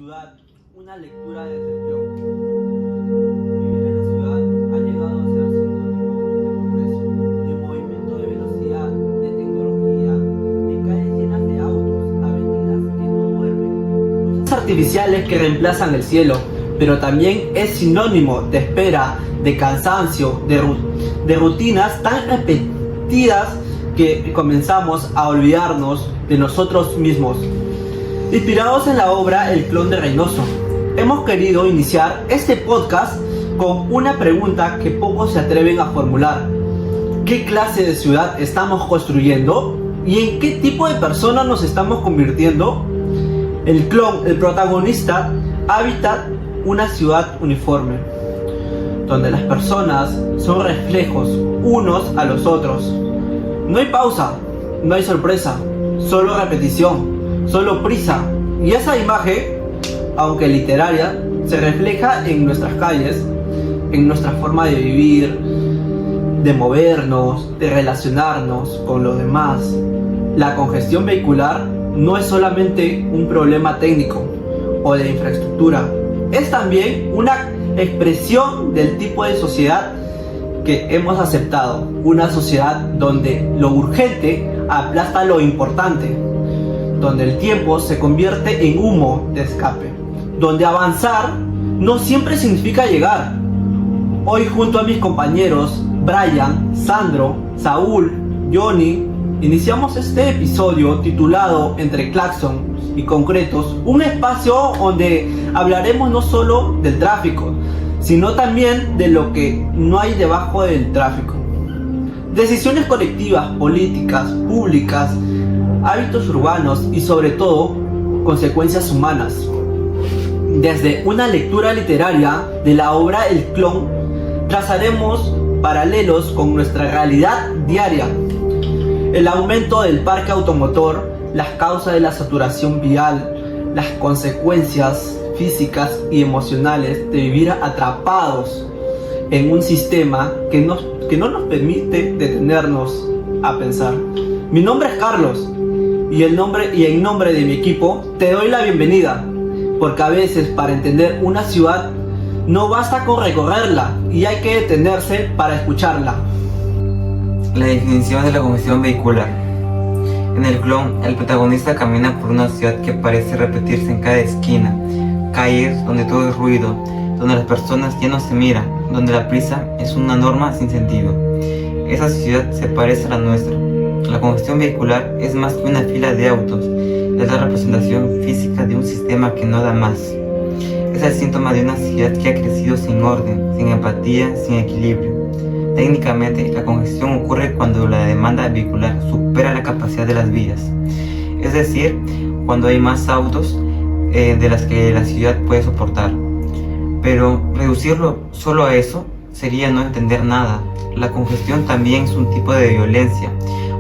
ciudad, una lectura desde el clon. Vivir en la ciudad ha llegado a ser sinónimo de progreso, de movimiento de velocidad, de tecnología, de calles llenas de autos, avenidas que no duermen, luces artificiales que reemplazan el cielo, pero también es sinónimo de espera, de cansancio, de rutinas tan repetidas que comenzamos a olvidarnos de nosotros mismos. Inspirados en la obra El clon de Reynoso, hemos querido iniciar este podcast con una pregunta que pocos se atreven a formular. ¿Qué clase de ciudad estamos construyendo? ¿Y en qué tipo de personas nos estamos convirtiendo? El clon, el protagonista, habita una ciudad uniforme, donde las personas son reflejos unos a los otros. No hay pausa, no hay sorpresa, solo repetición, solo prisa. Y esa imagen, aunque literaria, se refleja en nuestras calles, en nuestra forma de vivir, de movernos, de relacionarnos con los demás. La congestión vehicular no es solamente un problema técnico o de infraestructura, es también una expresión del tipo de sociedad que hemos aceptado, una sociedad donde lo urgente aplasta lo importante, donde el tiempo se convierte en humo de escape, donde avanzar no siempre significa llegar. Hoy, junto a mis compañeros Brian, Sandro, Saúl, Johnny, iniciamos este episodio titulado Entre Claxon y Concretos, un espacio donde hablaremos no solo del tráfico, sino también de lo que no hay debajo del tráfico. Decisiones colectivas, políticas, públicas, hábitos urbanos y sobre todo, consecuencias humanas. Desde una lectura literaria de la obra El clon, trazaremos paralelos con nuestra realidad diaria. El aumento del parque automotor, las causas de la saturación vial, las consecuencias físicas y emocionales de vivir atrapados en un sistema que no nos permite detenernos a pensar. Mi nombre es Carlos y en nombre de mi equipo te doy la bienvenida, porque a veces para entender una ciudad no basta con recorrerla y hay que detenerse para escucharla. La definición de la congestión vehicular. En el clon, el protagonista camina por una ciudad que parece repetirse en cada esquina, calles donde todo es ruido, donde las personas ya no se miran, donde la prisa es una norma sin sentido. Esa ciudad se parece a la nuestra. La congestión vehicular es más que una fila de autos, es la representación física de un sistema que no da más. Es el síntoma de una ciudad que ha crecido sin orden, sin empatía, sin equilibrio. Técnicamente, la congestión ocurre cuando la demanda vehicular supera la capacidad de las vías, es decir, cuando hay más autos de las que la ciudad puede soportar. Pero reducirlo solo a eso sería no entender nada. La congestión también es un tipo de violencia,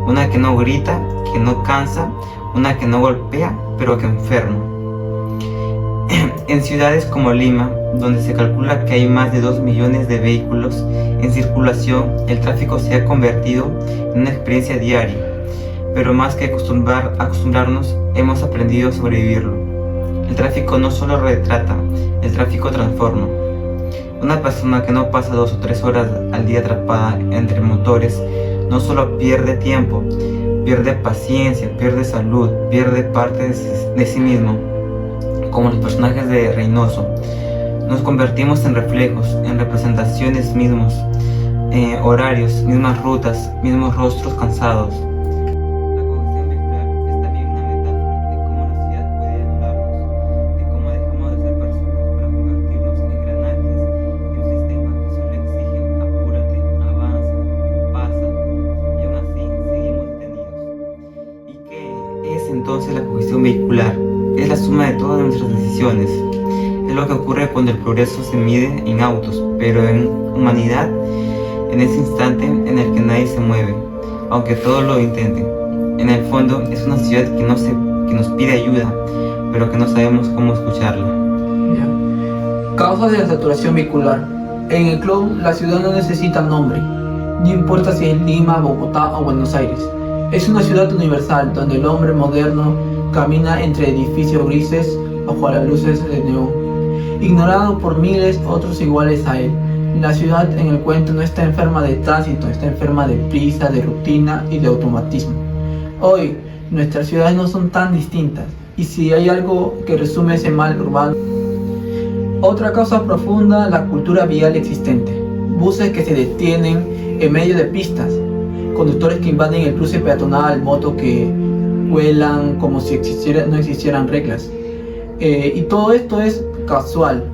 una que no grita, que no cansa, una que no golpea, pero que enferma. En ciudades como Lima, donde se calcula que hay más de 2 millones de vehículos en circulación, el tráfico se ha convertido en una experiencia diaria, pero más que acostumbrarnos, hemos aprendido a sobrevivirlo. El tráfico no solo retrata, el tráfico transforma. Una persona que no pasa 2 o 3 horas al día atrapada entre motores no solo pierde tiempo, pierde paciencia, pierde salud, pierde parte de sí mismo. Como los personajes de Reynoso, nos convertimos en reflejos, en representaciones mismos, horarios, mismas rutas, mismos rostros cansados. La congestión vehicular es también una metáfora de cómo la ciudad puede anularnos, de cómo dejamos de ser personas para convertirnos en engranajes de un sistema que solo exige apúrate, avanza, pasa, y aún así seguimos detenidos. ¿Y qué es entonces la congestión vehicular? Es la suma de todas nuestras decisiones. Es lo que ocurre cuando el progreso se mide en autos, pero en humanidad, en ese instante en el que nadie se mueve, aunque todos lo intenten. En el fondo es una ciudad que nos pide ayuda, pero que no sabemos cómo escucharla. Bien. Causas de la saturación vehicular. En el clon, la ciudad no necesita nombre, no importa si es Lima, Bogotá o Buenos Aires. Es una ciudad universal donde el hombre moderno camina entre edificios grises, bajo las luces de neón, ignorado por miles otros iguales a él. La ciudad en el cuento no está enferma de tránsito, está enferma de prisa, de rutina y de automatismo. Hoy, nuestras ciudades no son tan distintas, y si hay algo que resume ese mal urbano. Otra causa profunda, la cultura vial existente. Buses que se detienen en medio de pistas, conductores que invaden el cruce peatonal, motos que vuelan como si no existieran reglas. Y todo esto es casual.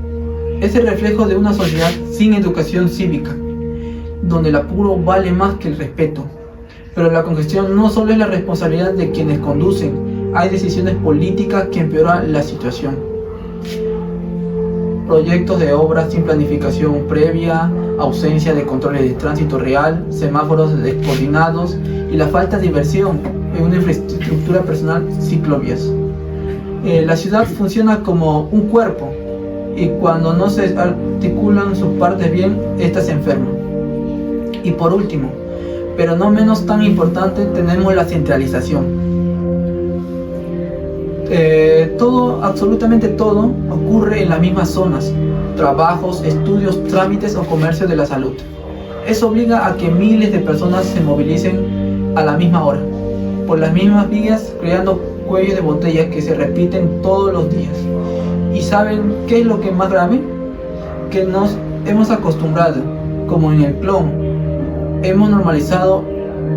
Es el reflejo de una sociedad sin educación cívica, donde el apuro vale más que el respeto. Pero la congestión no solo es la responsabilidad de quienes conducen, hay decisiones políticas que empeoran la situación. Proyectos de obras sin planificación previa, ausencia de controles de tránsito real, semáforos descoordinados y la falta de inversión en una infraestructura personal, ciclovías. La ciudad funciona como un cuerpo y cuando no se articulan sus partes bien, ésta se enferma. Y por último, pero no menos tan importante, tenemos la centralización. Absolutamente todo ocurre en las mismas zonas: trabajos, estudios, trámites o comercio de la salud. Eso obliga a que miles de personas se movilicen a la misma hora, por las mismas vías, creando cuellos de botella que se repiten todos los días. ¿Y saben qué es lo que es más grave? Que nos hemos acostumbrado, como en el clon, hemos normalizado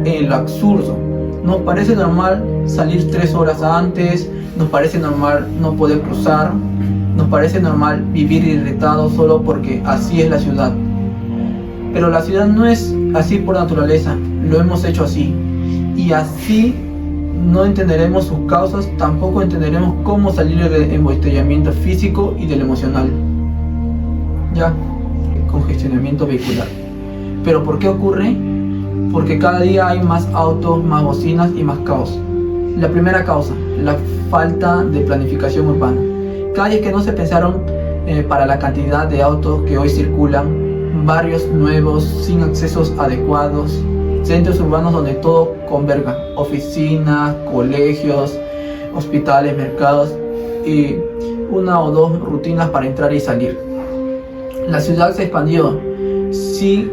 el absurdo. Nos parece normal salir 3 horas antes, nos parece normal no poder cruzar, nos parece normal vivir irritado solo porque así es la ciudad. Pero la ciudad no es así por naturaleza, lo hemos hecho así. Y así no entenderemos sus causas, tampoco entenderemos cómo salir del embotellamiento físico y del emocional. Ya, congestionamiento vehicular. ¿Pero por qué ocurre? Porque cada día hay más autos, más bocinas y más caos. La primera causa, la falta de planificación urbana. Calles que no se pensaron para la cantidad de autos que hoy circulan, barrios nuevos sin accesos adecuados, centros urbanos donde todo converga, oficinas, colegios, hospitales, mercados y 1 o 2 rutinas para entrar y salir. La ciudad se expandió, sí,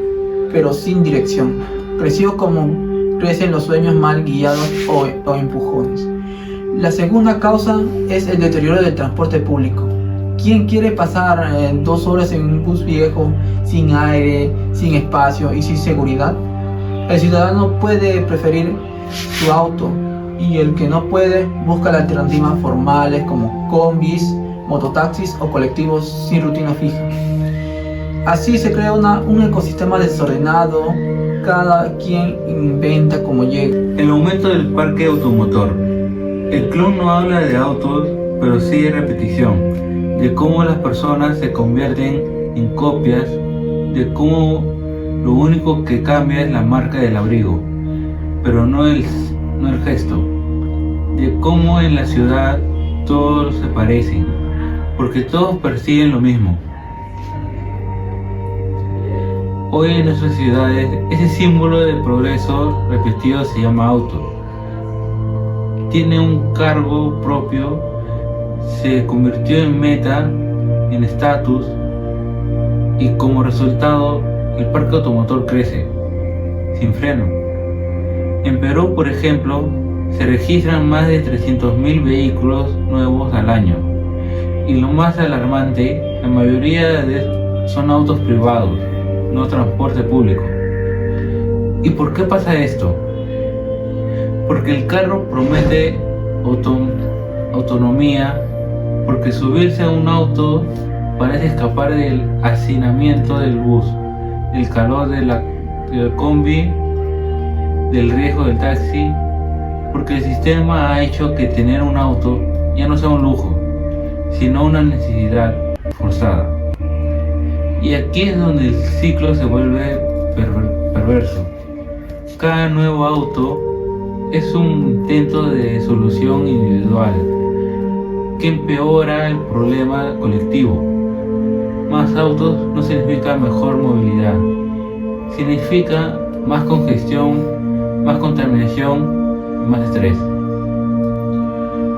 pero sin dirección. Creció como crecen los sueños mal guiados o empujones. La segunda causa es el deterioro del transporte público. ¿Quién quiere pasar 2 horas en un bus viejo, sin aire, sin espacio y sin seguridad? El ciudadano puede preferir su auto y el que no puede busca las alternativas formales como combis, mototaxis o colectivos sin rutina fija. Así se crea un ecosistema desordenado, cada quien inventa como llega. El aumento del parque automotor. El clon no habla de autos, pero sí de repetición, de cómo las personas se convierten en copias, de cómo lo único que cambia es la marca del abrigo, pero no el gesto, de cómo en la ciudad todos se parecen, porque todos persiguen lo mismo. Hoy en nuestras ciudades, ese símbolo de progreso repetido se llama auto. Tiene un cargo propio, se convirtió en meta, en estatus, y como resultado, el parque automotor crece, sin freno. En Perú, por ejemplo, se registran más de 300.000 vehículos nuevos al año. Y lo más alarmante, la mayoría son autos privados, no transporte público. ¿Y por qué pasa esto? Porque el carro promete autonomía, porque subirse a un auto parece escapar del hacinamiento del bus, del calor del combi, del riesgo del taxi, porque el sistema ha hecho que tener un auto ya no sea un lujo, sino una necesidad forzada. Y aquí es donde el ciclo se vuelve perverso. Cada nuevo auto es un intento de solución individual que empeora el problema colectivo. Más autos no significa mejor movilidad, significa más congestión, más contaminación y más estrés.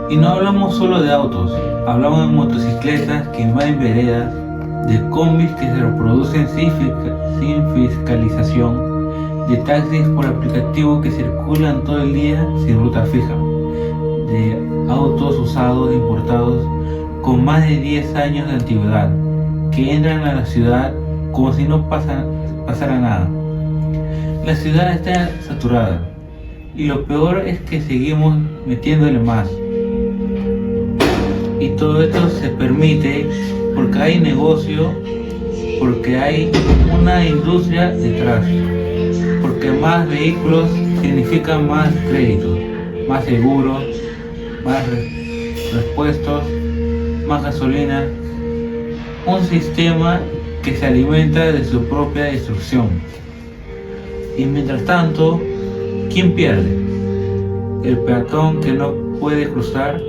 Y no hablamos solo de autos, hablamos de motocicletas que invaden veredas, de combis que se reproducen sin fiscalización, de taxis por aplicativo que circulan todo el día sin ruta fija, de autos usados importados con más de 10 años de antigüedad, que entran a la ciudad como si no pasara nada. La ciudad está saturada y lo peor es que seguimos metiéndole más. Y todo esto se permite porque hay negocio, porque hay una industria detrás, porque más vehículos significan más créditos, más seguros, más repuestos, más gasolina, un sistema que se alimenta de su propia destrucción. Y mientras tanto, ¿quién pierde? El peatón que no puede cruzar,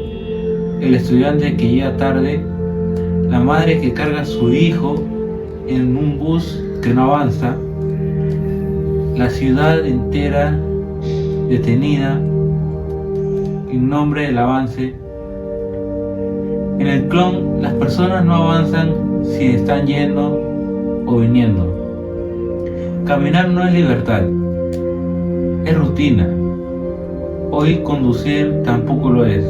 el estudiante que llega tarde, la madre que carga a su hijo en un bus que no avanza, la ciudad entera detenida en nombre del avance. En el clon, las personas no avanzan si están yendo o viniendo. Caminar no es libertad, es rutina. Hoy conducir tampoco lo es.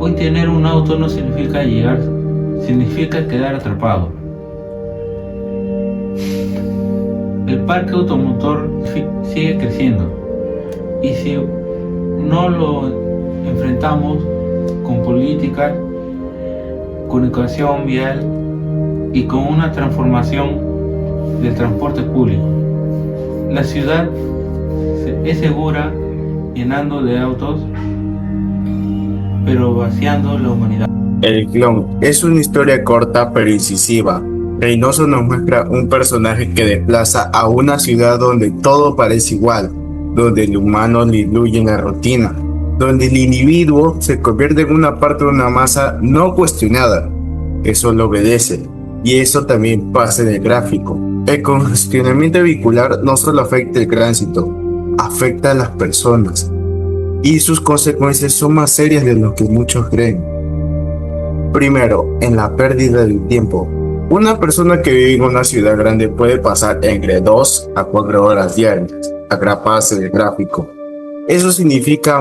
Hoy tener un auto no significa llegar, significa quedar atrapado. El parque automotor sigue creciendo y si no lo enfrentamos con política, con educación vial y con una transformación del transporte público, la ciudad es segura llenando de autos, pero vaciando la humanidad. El clon es una historia corta pero incisiva. Reynoso nos muestra un personaje que desplaza a una ciudad donde todo parece igual, donde el humano diluye en la rutina, donde el individuo se convierte en una parte de una masa no cuestionada, que solo obedece. Y eso también pasa en el gráfico. El congestionamiento vehicular no solo afecta el tránsito, afecta a las personas. Y sus consecuencias son más serias de lo que muchos creen. Primero, en la pérdida del tiempo. Una persona que vive en una ciudad grande puede pasar entre 2 a 4 horas diarias atrapadas en el gráfico. Eso significa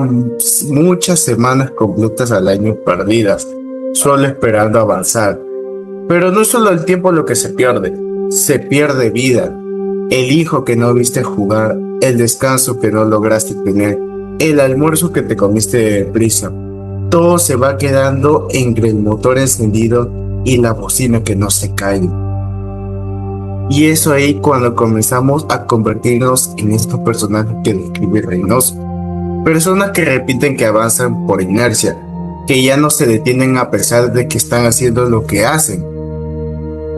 muchas semanas completas al año perdidas, solo esperando avanzar. Pero no es solo el tiempo lo que se pierde vida. El hijo que no viste jugar, el descanso que no lograste tener, el almuerzo que te comiste deprisa. Todo se va quedando entre el motor encendido y la bocina que no se cae. Y eso ahí cuando comenzamos a convertirnos en estos personajes que describe Reynoso. Personas que repiten que avanzan por inercia, que ya no se detienen a pesar de que están haciendo lo que hacen.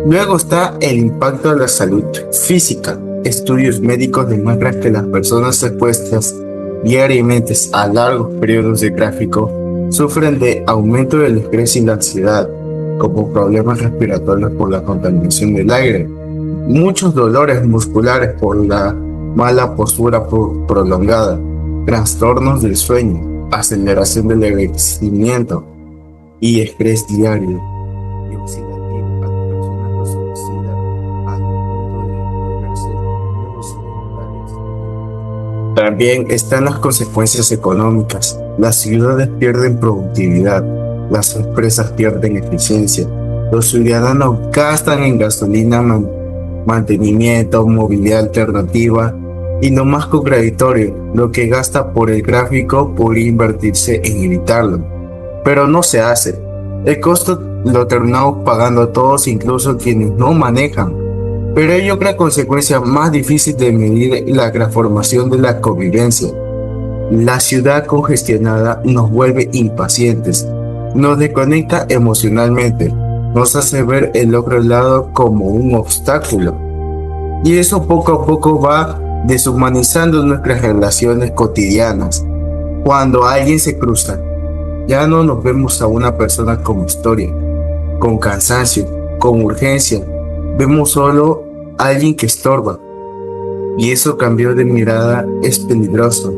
Luego está el impacto de la salud física. Estudios médicos demuestran que las personas expuestas diariamente a largos periodos de gráfico sufren de aumento del estrés y la ansiedad, como problemas respiratorios por la contaminación del aire, muchos dolores musculares por la mala postura prolongada, trastornos del sueño, aceleración del envejecimiento y estrés diario. Y oxidativo, a las personas los oxida al punto de volverse sedentarios. También están las consecuencias económicas. Las ciudades pierden productividad, las empresas pierden eficiencia, los ciudadanos gastan en gasolina, mantenimiento, movilidad alternativa y lo más contradictorio, lo que gasta por el gráfico podría invertirse en evitarlo, pero no se hace. El costo lo terminamos pagando todos, incluso quienes no manejan. Pero hay otra consecuencia más difícil de medir: la transformación de la convivencia. La ciudad congestionada nos vuelve impacientes, nos desconecta emocionalmente, nos hace ver el otro lado como un obstáculo. Y eso poco a poco va deshumanizando nuestras relaciones cotidianas. Cuando alguien se cruza, ya no nos vemos a una persona con historia, con cansancio, con urgencia. Vemos solo a alguien que estorba. Y eso cambio de mirada es peligroso,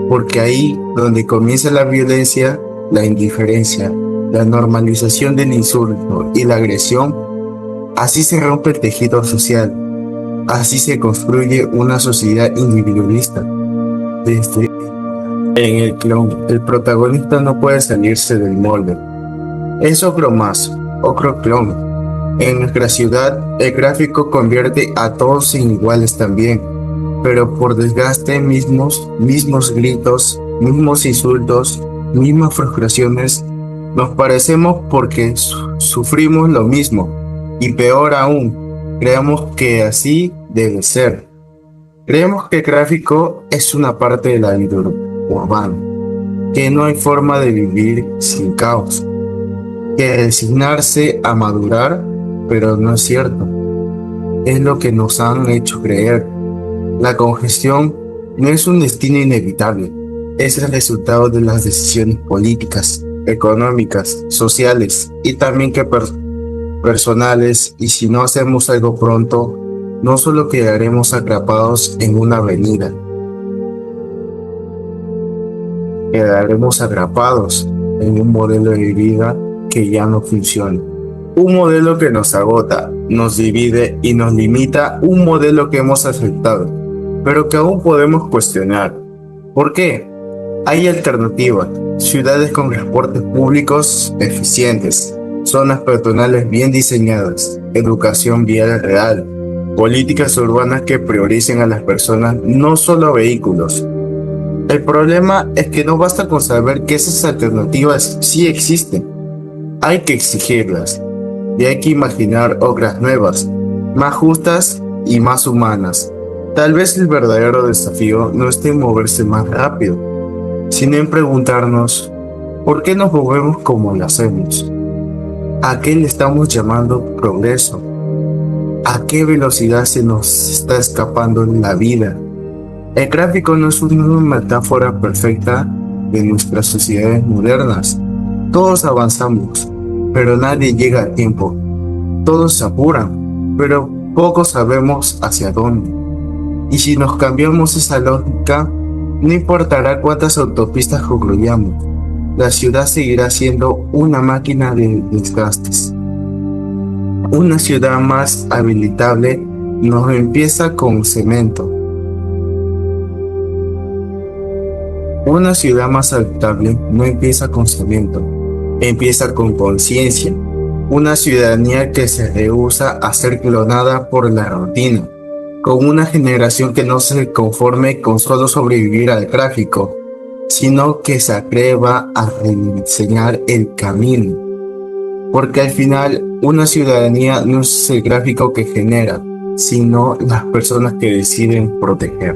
porque ahí donde comienza la violencia la indiferencia, la normalización del insulto y la agresión, así se rompe el tejido social, así se construye una sociedad individualista. En el clon, el protagonista no puede salirse del molde. Es otro más, otro clon. En nuestra ciudad, el gráfico convierte a todos en iguales también, pero por desgaste mismos gritos, mismos insultos, mismas frustraciones, nos parecemos porque sufrimos lo mismo, y peor aún, creemos que así debe ser. Creemos que el gráfico es una parte de la vida urbana, que no hay forma de vivir sin caos, que resignarse a madurar, pero no es cierto. Es lo que nos han hecho creer. La congestión no es un destino inevitable, es el resultado de las decisiones políticas, económicas, sociales y también que personales, y si no hacemos algo pronto, no solo quedaremos atrapados en una avenida, quedaremos atrapados en un modelo de vida que ya no funciona. Un modelo que nos agota, nos divide y nos limita, un modelo que hemos aceptado, pero que aún podemos cuestionar. ¿Por qué? Hay alternativas, ciudades con transportes públicos eficientes, zonas peatonales bien diseñadas, educación vial real, políticas urbanas que prioricen a las personas, no solo a vehículos. El problema es que no basta con saber que esas alternativas sí existen. Hay que exigirlas y hay que imaginar otras nuevas, más justas y más humanas. Tal vez el verdadero desafío no esté en moverse más rápido, sino en preguntarnos ¿por qué nos movemos como lo hacemos? ¿A qué le estamos llamando progreso? ¿A qué velocidad se nos está escapando la vida? El gráfico no es una metáfora perfecta de nuestras sociedades modernas. Todos avanzamos, pero nadie llega a tiempo. Todos se apuran, pero pocos sabemos hacia dónde. Y si nos cambiamos esa lógica, no importará cuántas autopistas concluyamos, la ciudad seguirá siendo una máquina de desgastes. Una ciudad más habitable no empieza con cemento. Una ciudad más habitable no empieza con cemento, empieza con conciencia. Una ciudadanía que se rehúsa a ser clonada por la rutina, con una generación que no se conforme con solo sobrevivir al tráfico, sino que se atreva a rediseñar el camino. Porque al final, una ciudadanía no es el gráfico que genera, sino las personas que deciden proteger.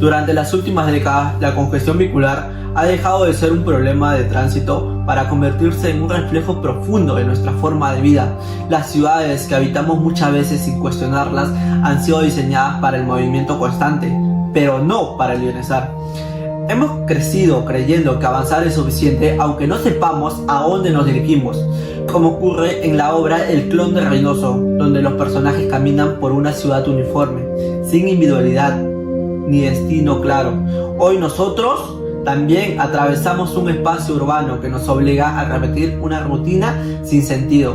Durante las últimas décadas, la congestión vehicular ha dejado de ser un problema de tránsito para convertirse en un reflejo profundo de nuestra forma de vida. Las ciudades que habitamos muchas veces sin cuestionarlas han sido diseñadas para el movimiento constante, pero no para el bienestar. Hemos crecido creyendo que avanzar es suficiente aunque no sepamos a dónde nos dirigimos, como ocurre en la obra El clon de Reynoso, donde los personajes caminan por una ciudad uniforme, sin individualidad ni destino claro. Hoy nosotros también atravesamos un espacio urbano que nos obliga a repetir una rutina sin sentido.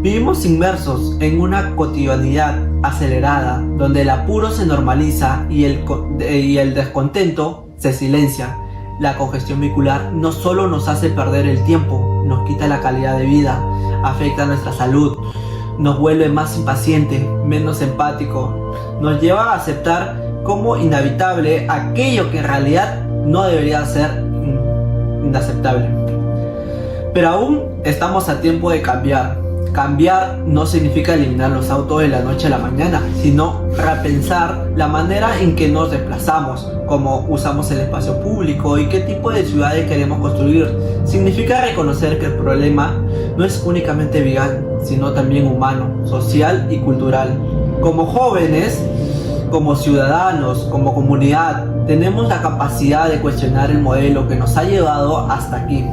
Vivimos inmersos en una cotidianidad acelerada, donde el apuro se normaliza y el descontento se silencia. La congestión vehicular no solo nos hace perder el tiempo, nos quita la calidad de vida, afecta nuestra salud, nos vuelve más impaciente, menos empático, nos lleva a aceptar como inhabitable aquello que en realidad no debería ser inaceptable. Pero aún estamos a tiempo de cambiar. Cambiar no significa eliminar los autos de la noche a la mañana, sino repensar la manera en que nos desplazamos, cómo usamos el espacio público y qué tipo de ciudades queremos construir. Significa reconocer que el problema no es únicamente vial, sino también humano, social y cultural. Como jóvenes, como ciudadanos, como comunidad, tenemos la capacidad de cuestionar el modelo que nos ha llevado hasta aquí.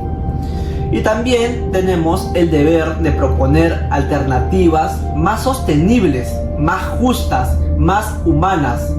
Y también tenemos el deber de proponer alternativas más sostenibles, más justas, más humanas.